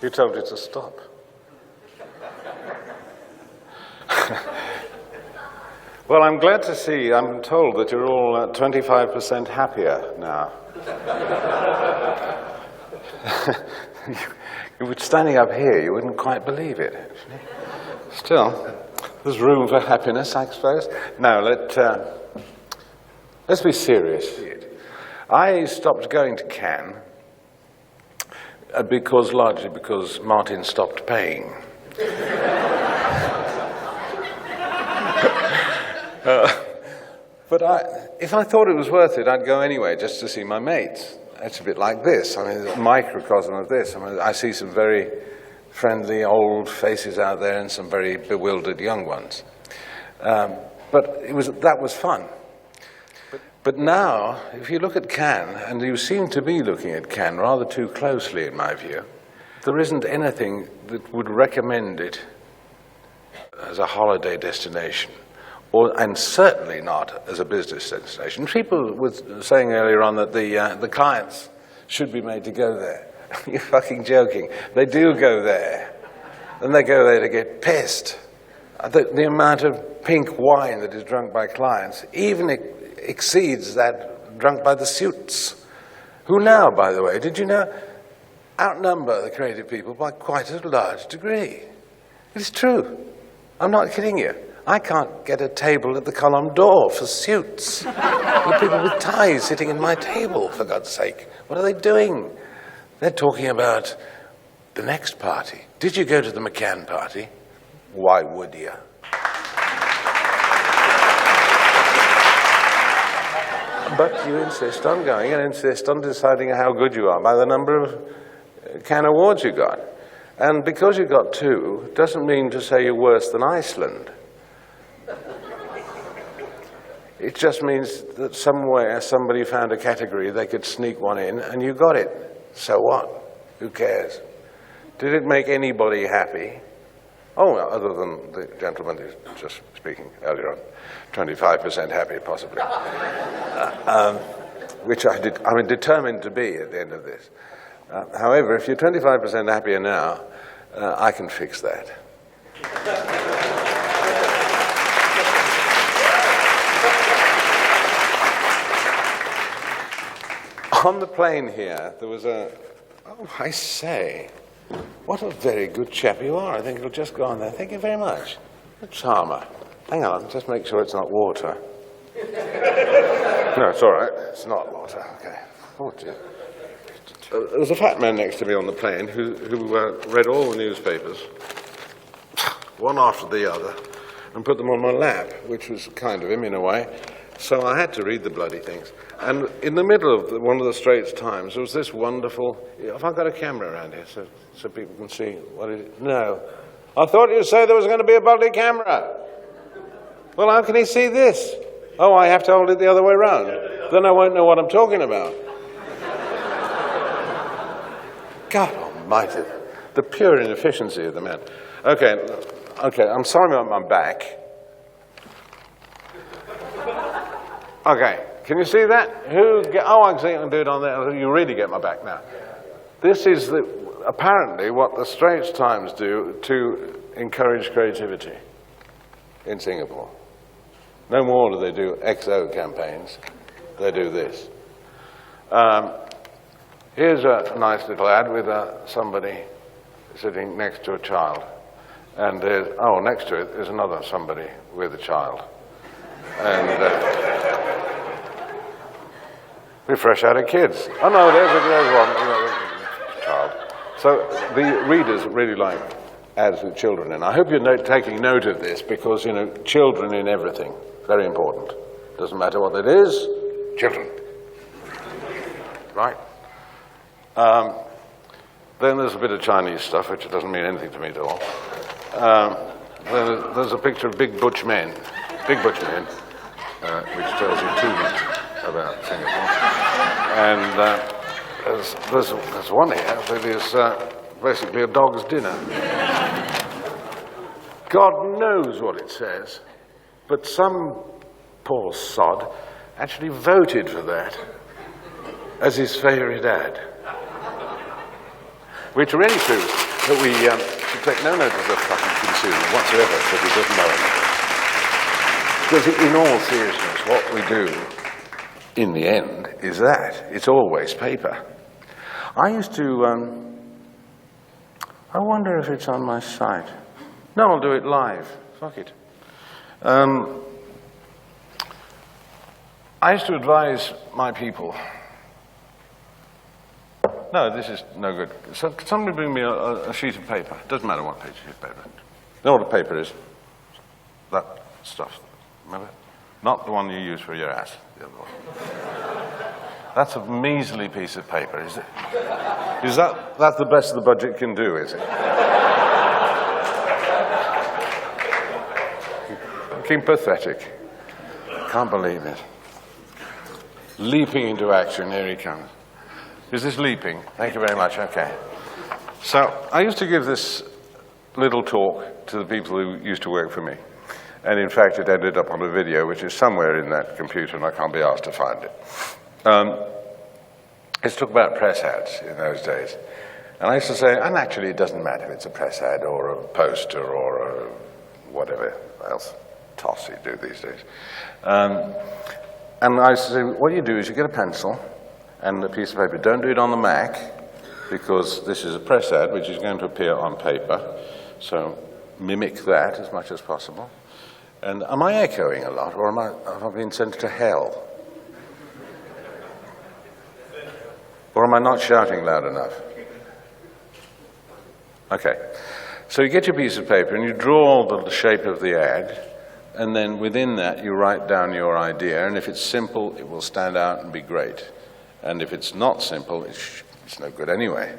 He told you to stop. Well, I'm glad to see, I'm told that you're all 25% happier now. You were standing up here, you wouldn't quite believe it, actually. Still, there's room for happiness, I suppose. Now, let's be serious. I stopped going to Cannes largely because Martin stopped paying. But if I thought it was worth it, I'd go anyway, just to see my mates. It's a bit like this. I mean, it's a microcosm of this. I mean, I see some very friendly old faces out there and some very bewildered young ones. But that was fun. But now, if you look at Cannes, and you seem to be looking at Cannes rather too closely, in my view, there isn't anything that would recommend it as a holiday destination, and certainly not as a business destination. People were saying earlier on that the clients should be made to go there. You're fucking joking. They do go there. And they go there to get pissed. The amount of pink wine that is drunk by clients even exceeds that drunk by the suits, who now, by the way, did you know, outnumber the creative people by quite a large degree. It's true. I'm not kidding you. I can't get a table at the Column d'Or for suits. There are people with ties sitting in my table, for God's sake. What are they doing? They're talking about the next party. Did you go to the McCann party? Why would you? But you insist on going and insist on deciding how good you are by the number of Cannes awards you got. And because you got 2, doesn't mean to say you're worse than Iceland. It just means that somewhere somebody found a category they could sneak one in and you got it. So what? Who cares? Did it make anybody happy? Oh, well, other than the gentleman who's just speaking earlier on. 25% happy, possibly. Which I'm determined to be at the end of this. However, if you're 25% happier now, I can fix that. On the plane here, there was oh, I say, what a very good chap you are. I think it'll just go on there. Thank you very much. A charmer. Hang on, just make sure it's not water. No, it's all right. It's not water. Okay. Oh, dear. There was a fat man next to me on the plane who read all the newspapers, one after the other, and put them on my lap, which was kind of him in a way. So I had to read the bloody things. And in the middle of one of the Straits Times, there was this wonderful... Have I got a camera around here so people can see what it is? No. I thought you'd say there was going to be a bloody camera. Well, how can he see this? Oh, I have to hold it the other way around. Then I won't know what I'm talking about. God almighty. The pure inefficiency of the man. Okay, I'm sorry about my back. Okay, can you see that? I can see I can do it on there. You really get my back now. This is apparently what the Straits Times do to encourage creativity in Singapore. No more do they do XO campaigns. They do this. Here's a nice little ad with somebody sitting next to a child. And next to it is another somebody with a child. And we're fresh out of kids. Oh no, there's one, child. So the readers really like ads with children in. I hope you're taking note of this because, children in everything, very important. Doesn't matter what it is, children. Right? Then there's a bit of Chinese stuff, which doesn't mean anything to me at all. There's a picture of big butch men, which tells you too much about Singapore. And there's one here that is basically a dog's dinner. God knows what it says, but some poor sod actually voted for that as his favourite ad. Which really proves But we should take no notice of fucking consumer whatsoever, because he doesn't know anything. Because in all seriousness, what we do, in the end, is that. It's always paper. I used to, I wonder if it's on my site. No, I'll do it live. Fuck it. I used to advise my people. No, this is no good. So could somebody bring me a sheet of paper? It doesn't matter what sheet of paper. You know what a paper is? That stuff. Remember? Not the one you use for your ass. The other one. That's a measly piece of paper, is it? Is that's the best the budget can do, is it? Looking pathetic. Can't believe it. Leaping into action, here he comes. Is this leaping? Thank you very much, okay. So, I used to give this little talk to the people who used to work for me. And in fact, it ended up on a video, which is somewhere in that computer, and I can't be asked to find it. It's talk about press ads in those days. And I used to say, and actually it doesn't matter if it's a press ad or a poster or a whatever else toss you do these days. And I used to say, what you do is you get a pencil and a piece of paper. Don't do it on the Mac, because this is a press ad which is going to appear on paper. So mimic that as much as possible. And am I echoing a lot, or have I been sent to hell? Or am I not shouting loud enough? Okay. So you get your piece of paper and you draw the shape of the ad, and then within that you write down your idea, and if it's simple, it will stand out and be great. And if it's not simple, it's no good anyway.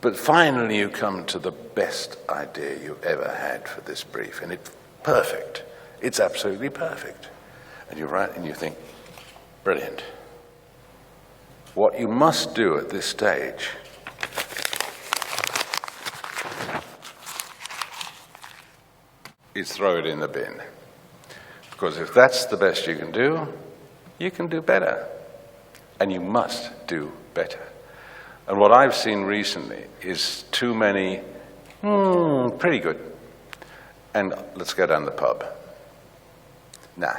But finally you come to the best idea you ever had for this brief, and it's perfect. It's absolutely perfect. And you write and you think, brilliant. What you must do at this stage is throw it in the bin. Because if that's the best you can do better. And you must do better. And what I've seen recently is too many, pretty good. And let's go down the pub. Nah.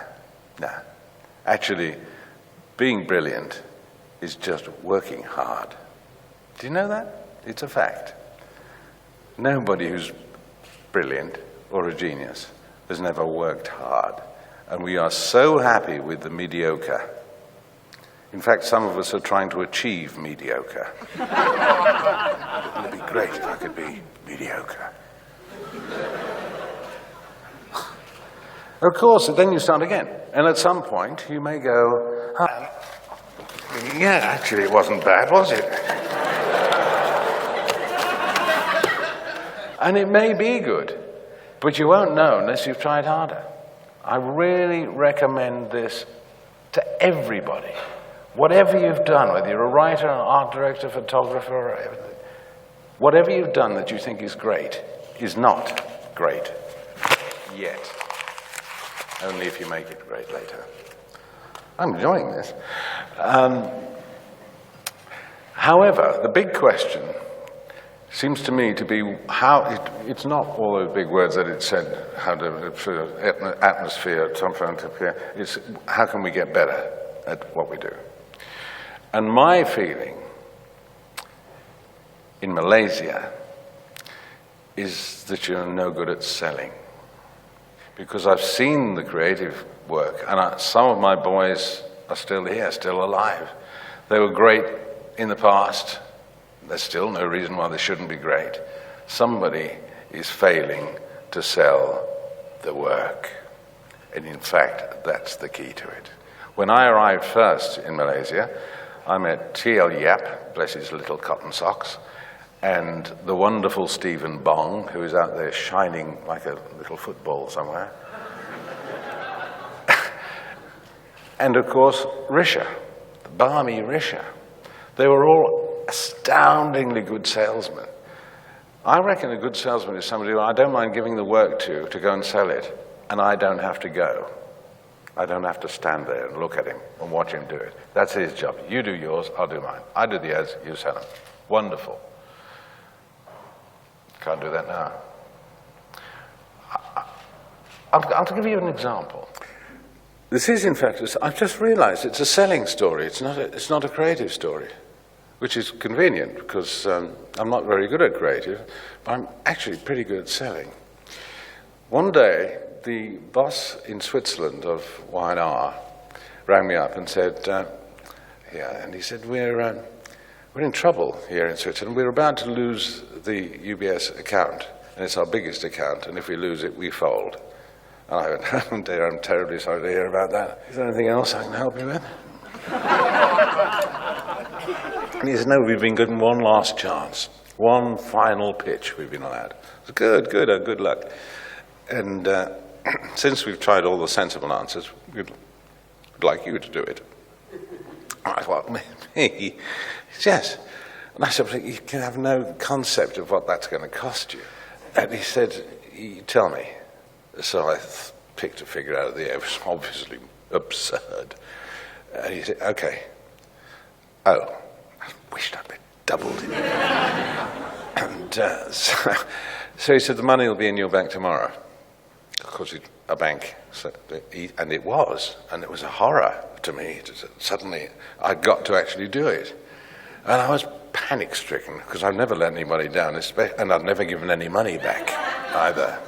Actually, being brilliant is just working hard. Do you know that? It's a fact. Nobody who's brilliant or a genius has never worked hard. And we are so happy with the mediocre. In fact, some of us are trying to achieve mediocre. It would be great if I could be mediocre. Of course, then you start again. And at some point, you may go, yeah, actually, it wasn't bad, was it? And it may be good, but you won't know unless you've tried harder. I really recommend this to everybody. Whatever you've done, whether you're a writer, an art director, photographer, or everything, whatever you've done that you think is great is not great yet. Only if you make it great later. I'm enjoying this. However, the big question seems to me to be how, it's not all those big words that it said, how to atmosphere, something to appear, it's how can we get better at what we do. And my feeling in Malaysia is that you're no good at selling. Because I've seen the creative work, and some of my boys are still here, still alive. They were great in the past. There's still no reason why they shouldn't be great. Somebody is failing to sell the work. And in fact, that's the key to it. When I arrived first in Malaysia, I met T.L. Yap, bless his little cotton socks, and the wonderful Stephen Bong, who is out there shining like a little football somewhere. And of course, Risha, the balmy Risha. They were all astoundingly good salesmen. I reckon a good salesman is somebody who I don't mind giving the work to go and sell it, and I don't have to go. I don't have to stand there and look at him and watch him do it. That's his job. You do yours, I'll do mine. I do the ads, you sell them. Wonderful. Can't do that now. I'll give you an example. This is, in fact, I've just realized it's a selling story. It's not a creative story, which is convenient because I'm not very good at creative, but I'm actually pretty good at selling. One day, the boss in Switzerland of Y&R rang me up and said, and he said, we're in trouble here in Switzerland. We're about to lose the UBS account, and it's our biggest account, and if we lose it, we fold. And I went, oh dear, I'm terribly sorry to hear about that. Is there anything else I can help you with? And he said, no, we've been given one last chance. One final pitch we've been allowed. I said, good luck. And since we've tried all the sensible answers, we'd like you to do it. I thought, me? Yes. And I said, you can have no concept of what that's going to cost you. And he said, tell me. So I picked a figure out of the air. It was obviously absurd. And he said, okay. Oh, I wished I'd been doubled it. And so he said, the money will be in your bank tomorrow. Of course, it's a bank. And it was. And it was a horror to me. Suddenly, I'd got to actually do it. And I was panic-stricken, because I've never let anybody down, and I've never given any money back, either.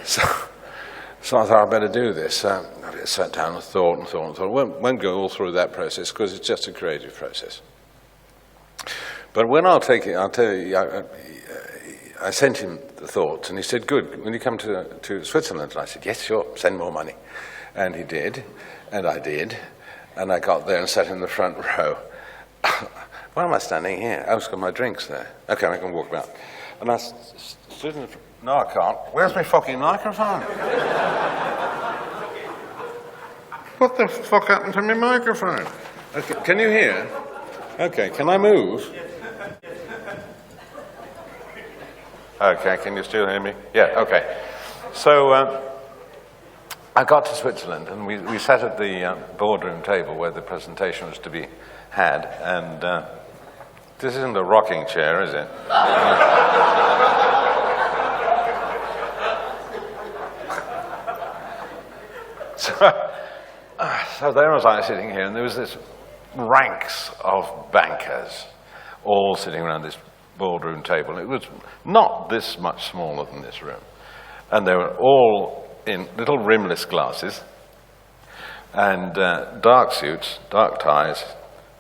So I thought, I'd better do this. I sat down and thought. Won't go all through that process, because it's just a creative process. But when I'll tell you, I sent him the thoughts, and he said, good, when you come to Switzerland? And I said, yes, sure, send more money. And he did, and I did. And I got there and sat in the front row. Why am I standing here? I've got my drinks there. Okay, I can walk about. And I stood in the front. No, I can't. Where's my fucking microphone? What the fuck happened to my microphone? Okay, can you hear? Okay, can I move? Okay, can you still hear me? Yeah, okay. So I got to Switzerland, and we sat at the boardroom table where the presentation was to be had, and this isn't a rocking chair, is it? So there was I sitting here, and there was this ranks of bankers all sitting around this boardroom table. It was not this much smaller than this room. And they were all in little rimless glasses and dark suits, dark ties,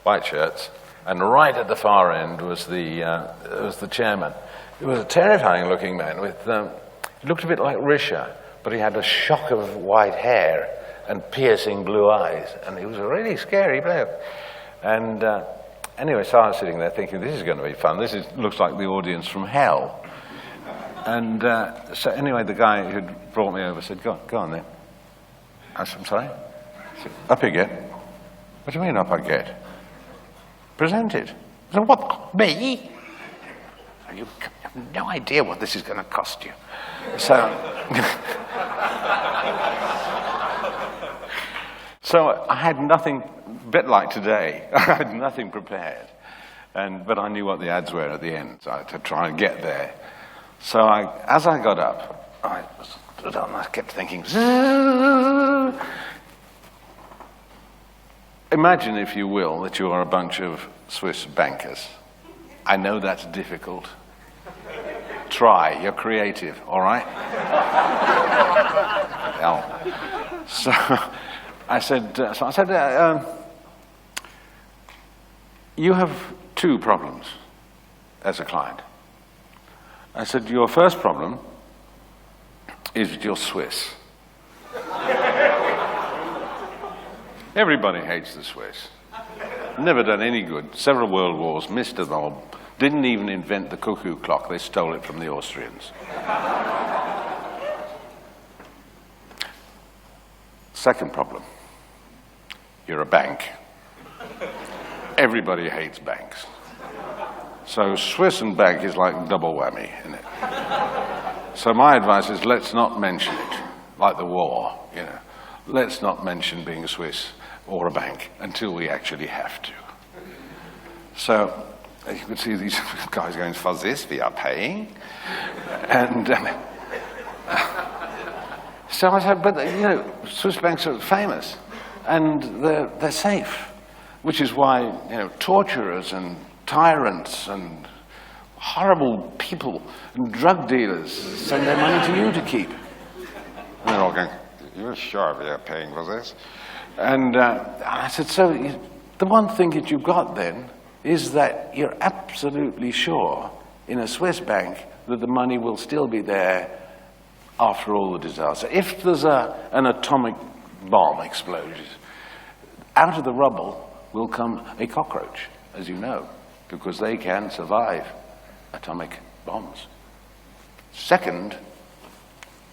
white shirts, and right at the far end was the chairman. He was a terrifying-looking man with, he looked a bit like Risha, but he had a shock of white hair and piercing blue eyes, and he was a really scary bloke. And anyway, so I was sitting there thinking, this is going to be fun. Looks like the audience from hell. And so anyway, the guy who'd brought me over said, go on then. I said, I'm sorry? He said, up you get. What do you mean up I get? Present it. I said, what? Me? You have no idea what this is going to cost you. So, so I had nothing, a bit like today, I had nothing prepared. But I knew what the ads were at the end, so I had to try and get there. So as I got up, I kept thinking, imagine, if you will, that you are a bunch of Swiss bankers. I know that's difficult. Try, you're creative, all right? So I said, you have two problems as a client. I said, your first problem is that you're Swiss. Everybody hates the Swiss. Never done any good. Several world wars, missed them all. Didn't even invent the cuckoo clock. They stole it from the Austrians. Second problem, you're a bank. Everybody hates banks. So Swiss and bank is like double whammy, isn't it? So my advice is, let's not mention it, like the war, you know. Let's not mention being Swiss or a bank until we actually have to. So you could see these guys going, for this we are paying. And so I said, but you know, Swiss banks are famous and they're safe, which is why, you know, torturers and tyrants and horrible people and drug dealers send their money to you to keep. And they're all going, you're sure we are paying for this? And I said, so the one thing that you've got then is that you're absolutely sure in a Swiss bank that the money will still be there after all the disaster. If there's an atomic bomb explodes, out of the rubble will come a cockroach, as you know, because they can survive atomic bombs. Second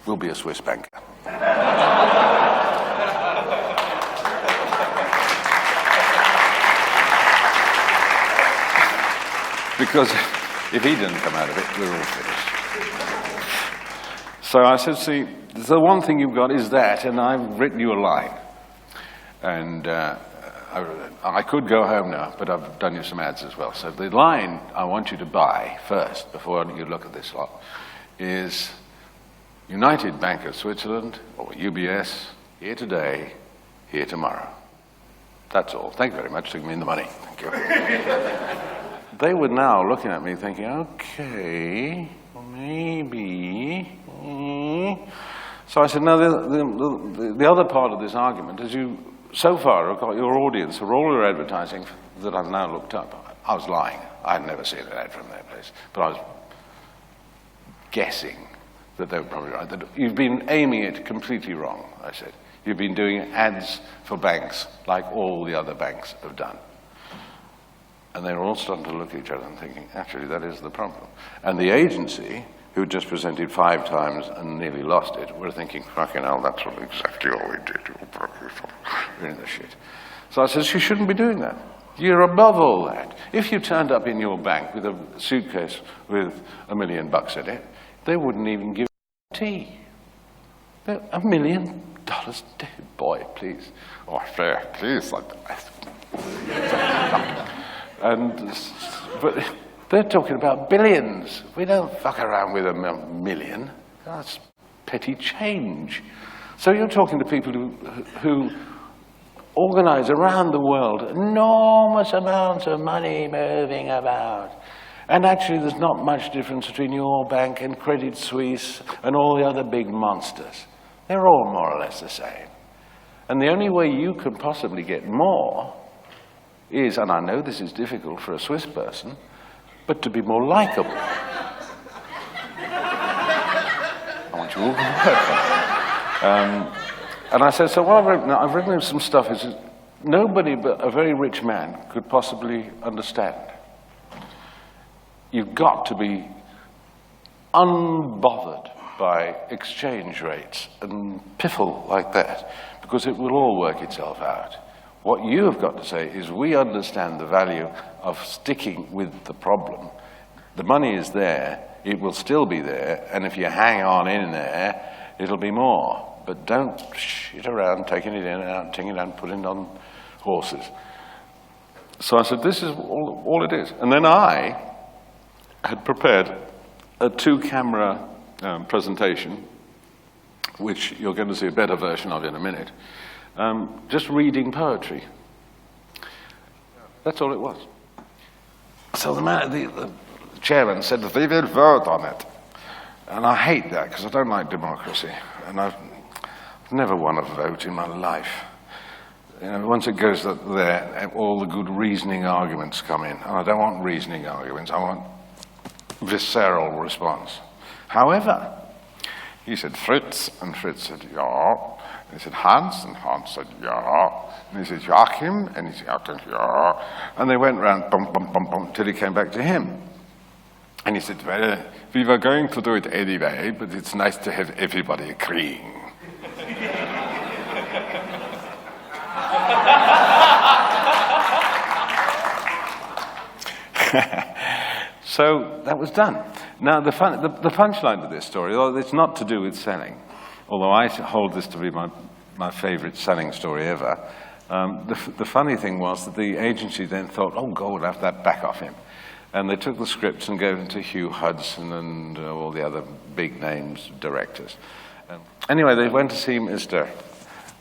will be a Swiss banker. Because if he didn't come out of it, we're all finished. So I said, see, the one thing you've got is that, and I've written you a line. And I could go home now, but I've done you some ads as well. So the line I want you to buy first, before you look at this lot, is United Bank of Switzerland, or UBS, here today, here tomorrow. That's all. Thank you very much for giving me the money. Thank you. They were now looking at me thinking, okay, maybe. So I said, no, the other part of this argument is you, so far, have got your audience for all your advertising that I've now looked up. I was lying. I'd never seen an ad from their place. But I was guessing that they were probably right. That you've been aiming it completely wrong, I said. You've been doing ads for banks like all the other banks have done. And they were all starting to look at each other and thinking, actually, that is the problem. And the agency, who just presented 5 times and nearly lost it, were thinking, fucking hell, that's exactly all we did. Really the shit. So I said, you shouldn't be doing that. You're above all that. If you turned up in your bank with a suitcase with $1 million in it, they wouldn't even give you tea. $1 million? Boy, please. Oh, fair, please. But they're talking about billions. We don't fuck around with $1 million. That's petty change. So you're talking to people who organize around the world enormous amounts of money moving about. And actually there's not much difference between your bank and Credit Suisse and all the other big monsters. They're all more or less the same. And the only way you can possibly get more is, and I know this is difficult for a Swiss person, but to be more likable. I want you all to work. And I said, so what I've written some stuff is nobody but a very rich man could possibly understand. You've got to be unbothered by exchange rates and piffle like that, because it will all work itself out. What you have got to say is we understand the value of sticking with the problem. The money is there, it will still be there, and if you hang on in there, it'll be more. But don't shit around taking it in and out, taking it out and putting it on horses. So I said, this is all it is. And then I had prepared a 2-camera presentation, which you're going to see a better version of in a minute, just reading poetry. That's all it was. So the chairman said, we will vote on it. And I hate that, because I don't like democracy. And I've never won a vote in my life. You know, once it goes there, all the good reasoning arguments come in. And I don't want reasoning arguments, I want visceral response. However, he said Fritz, and Fritz said, ja. And he said Hans, and Hans said, ja. And he said Joachim, and he said, ja. And they went round, bum, bum, bum, bum, till he came back to him. And he said, well, we were going to do it anyway, but it's nice to have everybody agreeing. So that was done. Now, the punchline to this story, although it's not to do with selling, although I hold this to be my favorite selling story ever, the funny thing was that the agency then thought, oh, God, we'll have that back off him. And they took the scripts and gave them to Hugh Hudson and all the other big names directors. Anyway, they went to see Mr.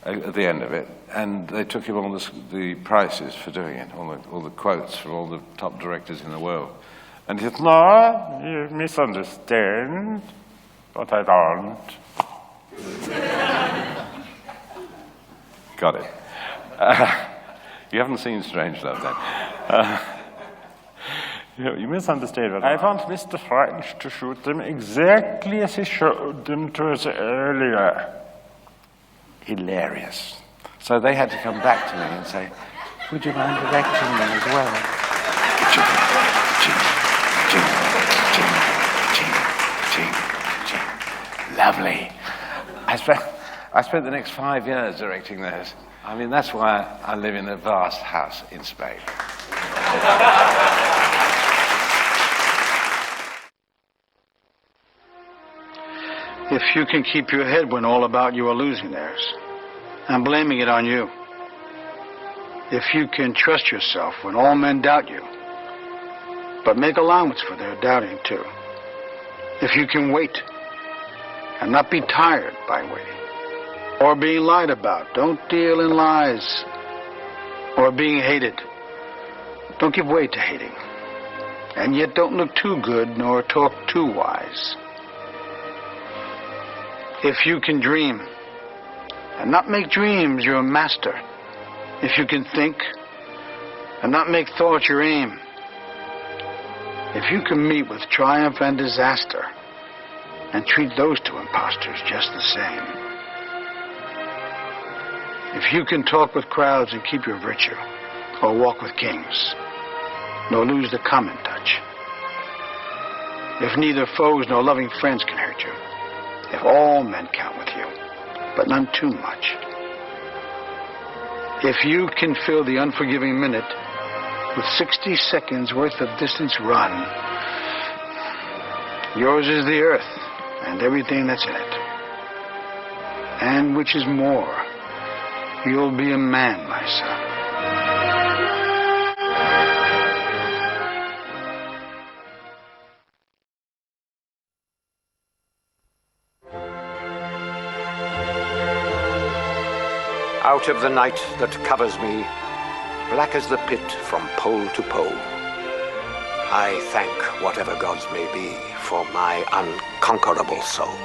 at the end of it, and they took him all the prices for doing it, all the quotes from all the top directors in the world. And he said, "No, you misunderstand, but I don't." Got it. You haven't seen Strangelove then. You misunderstand. But I want Mr. French to shoot them exactly as he showed them to us earlier. Hilarious. So they had to come back to me and say, "Would you mind directing them as well?" Lovely. I spent the next 5 years directing those. I mean, that's why I live in a vast house in Spain. If you can keep your head when all about you are losing theirs, I'm blaming it on you. If you can trust yourself when all men doubt you, but make allowance for their doubting too. If you can wait and not be tired by waiting, or being lied about, don't deal in lies, or being hated, don't give way to hating, and yet don't look too good nor talk too wise. If you can dream and not make dreams your master, if you can think and not make thought your aim, if you can meet with triumph and disaster and treat those two impostors just the same, if you can talk with crowds and keep your virtue, or walk with kings, nor lose the common touch, if neither foes nor loving friends can hurt you, if all men count with you, but none too much, if you can fill the unforgiving minute with 60 seconds worth of distance run, yours is the earth and everything that's in it. And which is more, you'll be a man, my son. Out of the night that covers me, black as the pit from pole to pole, I thank whatever gods may be for my unconquerable soul.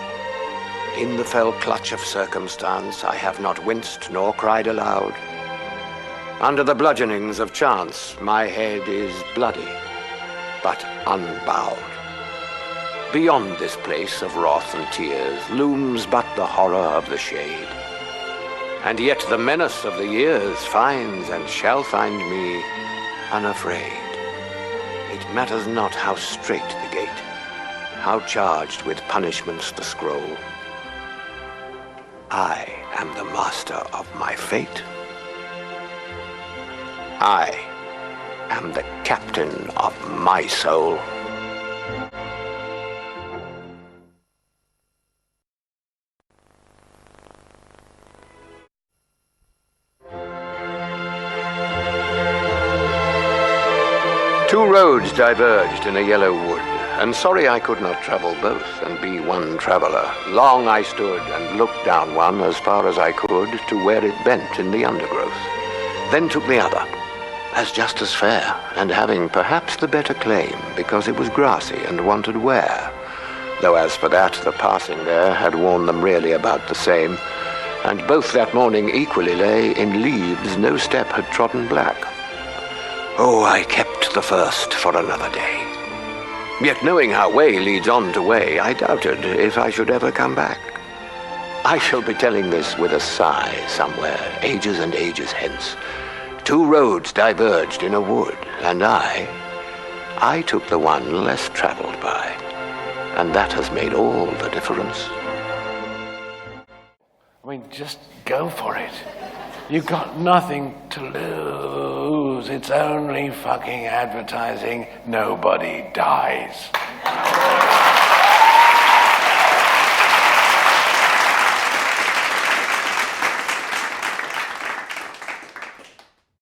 In the fell clutch of circumstance, I have not winced nor cried aloud. Under the bludgeonings of chance, my head is bloody, but unbowed. Beyond this place of wrath and tears looms but the horror of the shade. And yet the menace of the years finds and shall find me unafraid. It matters not how strait the gate, how charged with punishments the scroll. I am the master of my fate. I am the captain of my soul. Two roads diverged in a yellow wood, and sorry I could not travel both and be one traveller. Long I stood and looked down one as far as I could to where it bent in the undergrowth, then took the other, as just as fair, and having perhaps the better claim, because it was grassy and wanted wear, though as for that, the passing there had worn them really about the same, and both that morning equally lay in leaves no step had trodden black. Oh, I kept the first for another day. Yet knowing how way leads on to way, I doubted if I should ever come back. I shall be telling this with a sigh somewhere, ages and ages hence. Two roads diverged in a wood, and I took the one less traveled by, and that has made all the difference. I mean, just go for it. You've got nothing to lose. It's only fucking advertising. Nobody dies.